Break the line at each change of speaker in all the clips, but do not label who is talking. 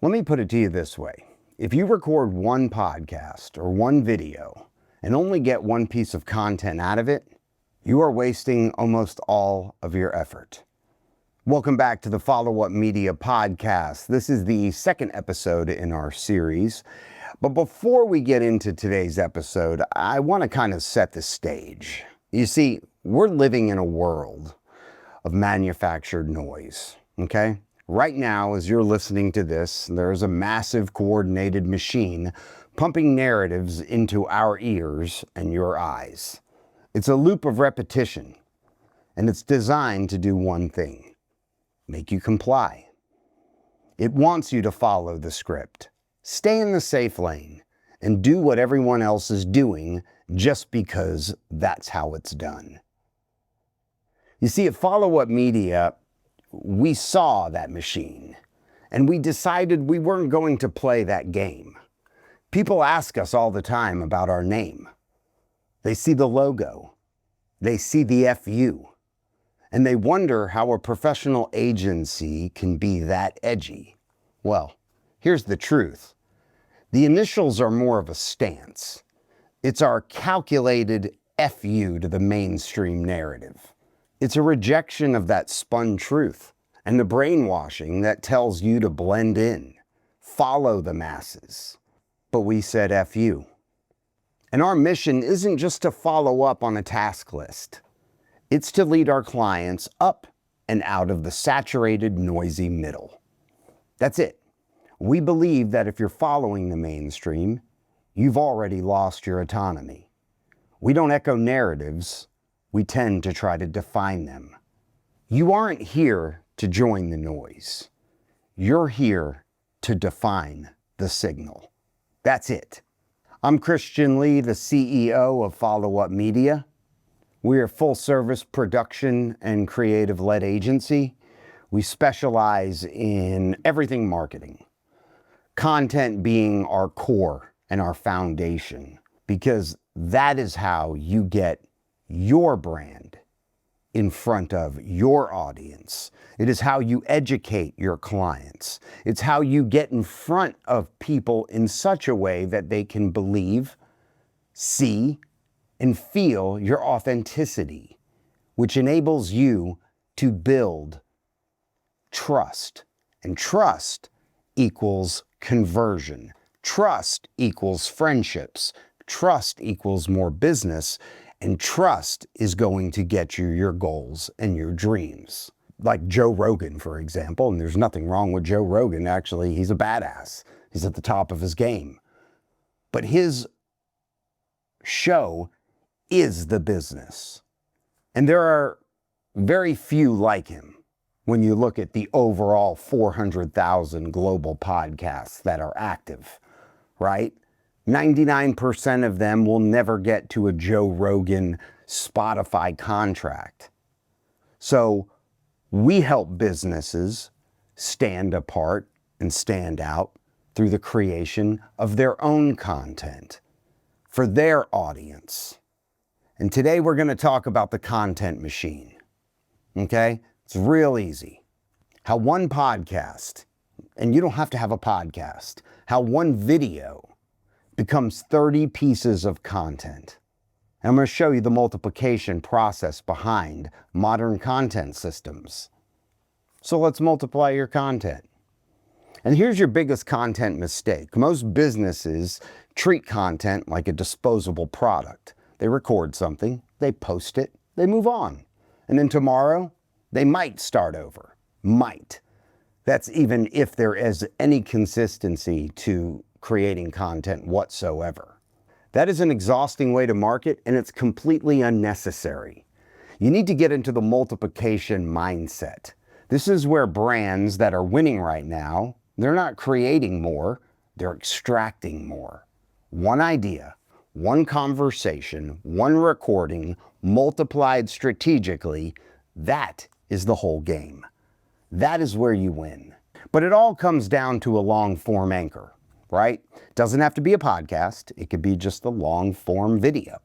Let me put it to you this way. If you record one podcast or one video and only get one piece of content out of it, you are wasting almost all of your effort. Welcome back to the Follow Up Media podcast. This is the second episode in our series. But before we get into today's episode, I want to kind of set the stage. You see, we're living in a world of manufactured noise, okay? Right now, as you're listening to this, there's a massive coordinated machine pumping narratives into our ears and your eyes. It's a loop of repetition, and it's designed to do one thing: make you comply. It wants you to follow the script, stay in the safe lane, and do what everyone else is doing just because that's how it's done. You see, at Follow Up Media, we saw that machine, and we decided we weren't going to play that game. People ask us all the time about our name. They see the logo, they see the FU, and they wonder how a professional agency can be that edgy. Well, here's the truth. The initials are more of a stance. It's our calculated FU to the mainstream narrative. It's a rejection of that spun truth and the brainwashing that tells you to blend in, follow the masses. But we said FU. And our mission isn't just to follow up on a task list. It's to lead our clients up and out of the saturated, noisy middle. That's it. We believe that if you're following the mainstream, you've already lost your autonomy. We don't echo narratives. We tend to try to define them. You aren't here to join the noise. You're here to define the signal. That's it. I'm Christian Lee, the CEO of Follow Up Media. We're a full-service production and creative-led agency. We specialize in everything marketing, content being our core and our foundation, because that is how you get your brand in front of your audience. It is how you educate your clients. It's how you get in front of people in such a way that they can believe, see, and feel your authenticity, which enables you to build trust. And trust equals conversion. Trust equals friendships. Trust equals more business. And trust is going to get you your goals and your dreams. Like Joe Rogan, for example, and there's nothing wrong with Joe Rogan. Actually, he's a badass. He's at the top of his game. But his show is the business. And there are very few like him when you look at the overall 400,000 global podcasts that are active, right? 99% of them will never get to a Joe Rogan Spotify contract. So we help businesses stand apart and stand out through the creation of their own content for their audience. And today we're going to talk about the content machine. Okay? It's real easy. How one podcast, and you don't have to have a podcast, how one video becomes 30 pieces of content. And I'm going to show you the multiplication process behind modern content systems. So let's multiply your content. And here's your biggest content mistake. Most businesses treat content like a disposable product. They record something, they post it, they move on. And then tomorrow, they might start over. Might. That's even if there is any consistency to creating content whatsoever. That is an exhausting way to market, and it's completely unnecessary. You need to get into the multiplication mindset. This is where brands that are winning right now, they're not creating more, they're extracting more. One idea, one conversation, one recording, multiplied strategically, that is the whole game. That is where you win. But it all comes down to a long-form anchor. Right? Doesn't have to be a podcast. It could be just a long form video.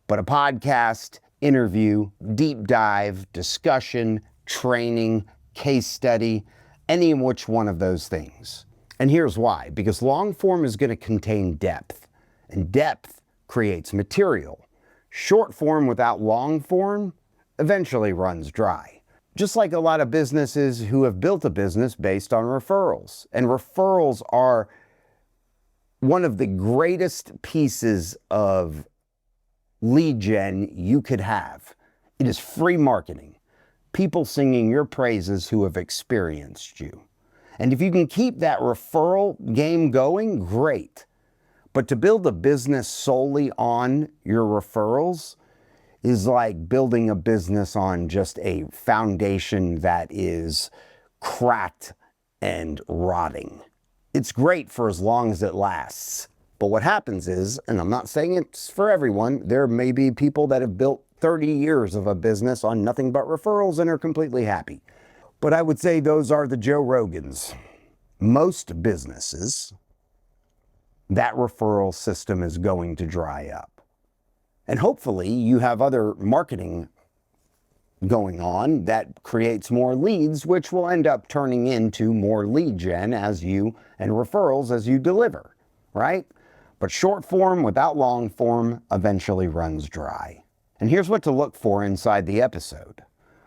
But a podcast, interview, deep dive, discussion, training, case study, any which one of those things. And here's why. Because long form is going to contain depth, and depth creates material. Short form without long form eventually runs dry. Just like a lot of businesses who have built a business based on referrals. And referrals are one of the greatest pieces of lead gen you could have. It is free marketing. People singing your praises who have experienced you. And if you can keep that referral game going, great. But to build a business solely on your referrals is like building a business on just a foundation that is cracked and rotting. It's great for as long as it lasts. But what happens is, and I'm not saying it's for everyone, there may be people that have built 30 years of a business on nothing but referrals and are completely happy. But I would say those are the Joe Rogans. Most businesses, that referral system is going to dry up. And hopefully you have other marketing going on that creates more leads, which will end up turning into more lead gen as you, and referrals as you deliver, right? But short form without long form eventually runs dry. And here's what to look for inside the episode.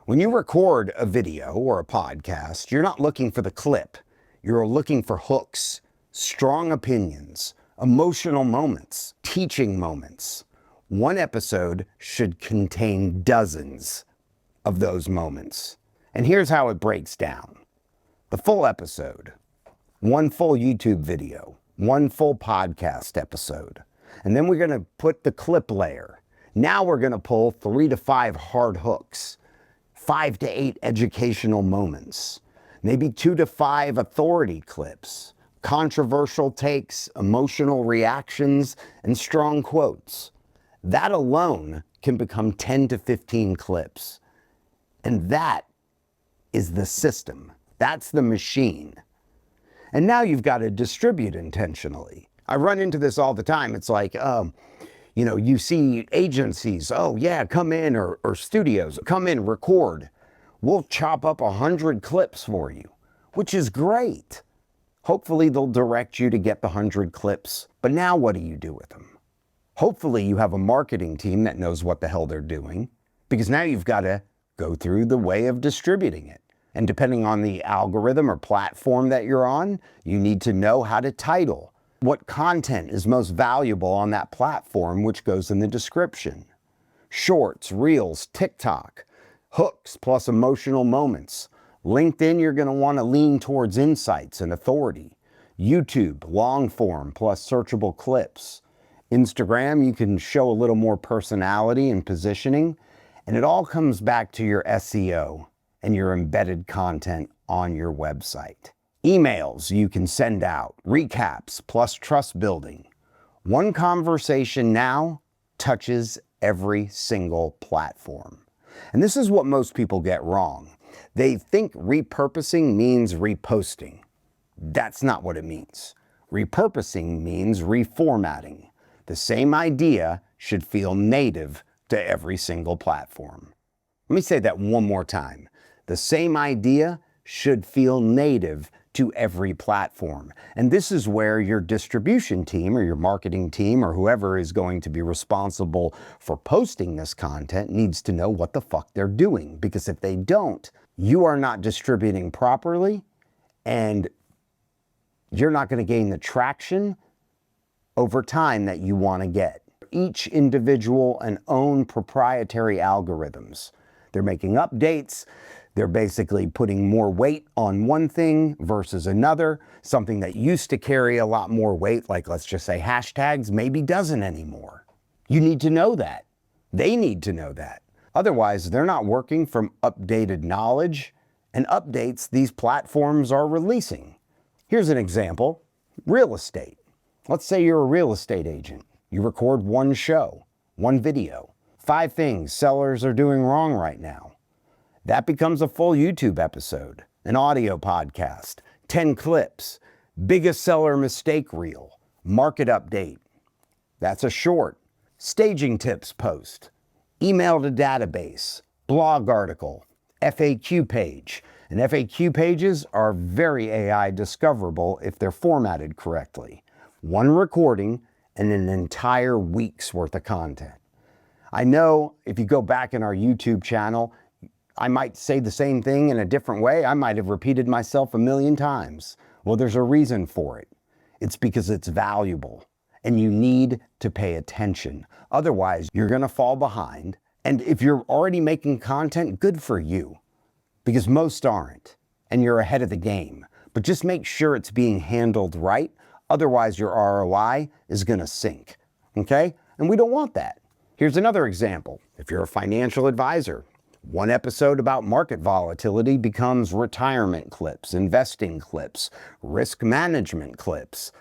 When you record a video or a podcast, you're not looking for the clip. You're looking for hooks, strong opinions, emotional moments, teaching moments. One episode should contain dozens of those moments. And here's how it breaks down. The full episode, one full YouTube video, one full podcast episode. And then we're going to put the clip layer. Now we're going to pull 3 to 5 hard hooks, 5 to 8 educational moments, maybe 2 to 5 authority clips, controversial takes, emotional reactions, and strong quotes. That alone can become 10 to 15 clips. And that is the system. That's the machine. And now you've got to distribute intentionally. I run into this all the time. It's like, you see agencies, oh yeah, come in, or studios, come in, record. We'll chop up 100 clips for you, which is great. Hopefully they'll direct you to get the 100 clips, but now what do you do with them? Hopefully you have a marketing team that knows what the hell they're doing, because now you've got to go through the way of distributing it. And depending on the algorithm or platform that you're on, you need to know how to title. What content is most valuable on that platform, which goes in the description. Shorts, Reels, TikTok, hooks plus emotional moments. LinkedIn, you're going to want to lean towards insights and authority. YouTube, long form plus searchable clips. Instagram, you can show a little more personality and positioning. And it all comes back to your SEO and your embedded content on your website. Emails you can send out, recaps plus trust building. One conversation now touches every single platform. And this is what most people get wrong. They think repurposing means reposting. That's not what it means. Repurposing means reformatting. The same idea should feel native to every single platform. Let me say that one more time. The same idea should feel native to every platform. And this is where your distribution team or your marketing team or whoever is going to be responsible for posting this content needs to know what the fuck they're doing. Because if they don't, you are not distributing properly and you're not going to gain the traction over time that you want to get. Each individual and own proprietary algorithms. They're making updates. They're basically putting more weight on one thing versus another. Something that used to carry a lot more weight, like let's just say hashtags, maybe doesn't anymore. You need to know that. They need to know that. Otherwise, they're not working from updated knowledge and updates these platforms are releasing. Here's an example. Real estate. Let's say you're a real estate agent. You record one show, one video. 5 things sellers are doing wrong right now. That becomes a full YouTube episode, an audio podcast, 10 clips, biggest seller mistake reel, market update. That's a short. Staging tips post, email to database, blog article, FAQ page, And FAQ pages are very AI discoverable if they're formatted correctly. One recording and an entire week's worth of content. I know if you go back in our YouTube channel, I might say the same thing in a different way. I might have repeated myself a million times. Well, there's a reason for it. It's because it's valuable and you need to pay attention. Otherwise, you're gonna fall behind. And if you're already making content, good for you, because most aren't, and you're ahead of the game. But just make sure it's being handled right. Otherwise, your ROI is gonna sink, okay? And we don't want that. Here's another example. If you're a financial advisor, one episode about market volatility becomes retirement clips, investing clips, risk management clips,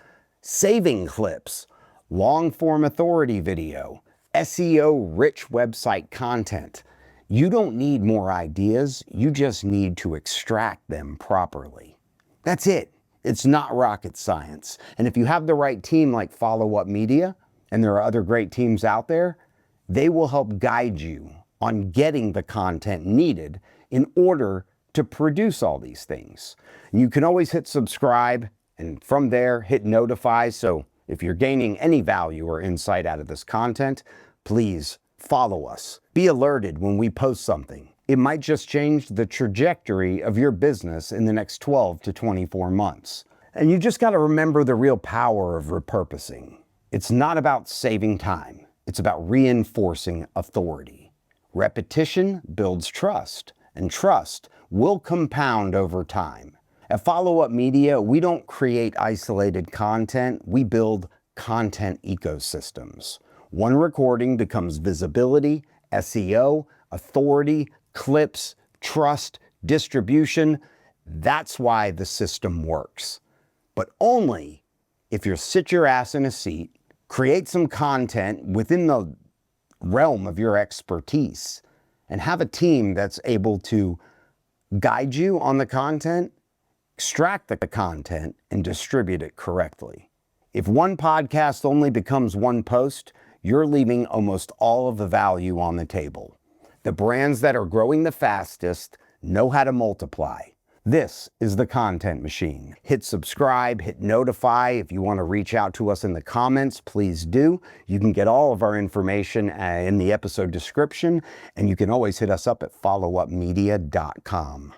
saving clips, long-form authority video, SEO-rich website content. You don't need more ideas, you just need to extract them properly. That's it. It's not rocket science. And if you have the right team like Follow Up Media, and there are other great teams out there, they will help guide you on getting the content needed in order to produce all these things. You can always hit subscribe, and from there hit notify, so if you're gaining any value or insight out of this content, please follow us. Be alerted when we post something. It might just change the trajectory of your business in the next 12 to 24 months. And you just gotta remember the real power of repurposing. It's not about saving time. It's about reinforcing authority. Repetition builds trust, and trust will compound over time. At Follow Up Media, we don't create isolated content, we build content ecosystems. One recording becomes visibility, SEO, authority, clips, trust, distribution. That's why the system works. But only if you sit your ass in a seat, create some content within the realm of your expertise, and have a team that's able to guide you on the content, extract the content, and distribute it correctly. If one podcast only becomes one post, you're leaving almost all of the value on the table. The brands that are growing the fastest know how to multiply. This is the Content Machine. Hit subscribe, hit notify. If you want to reach out to us in the comments, please do. You can get all of our information in the episode description, and you can always hit us up at followupmedia.com.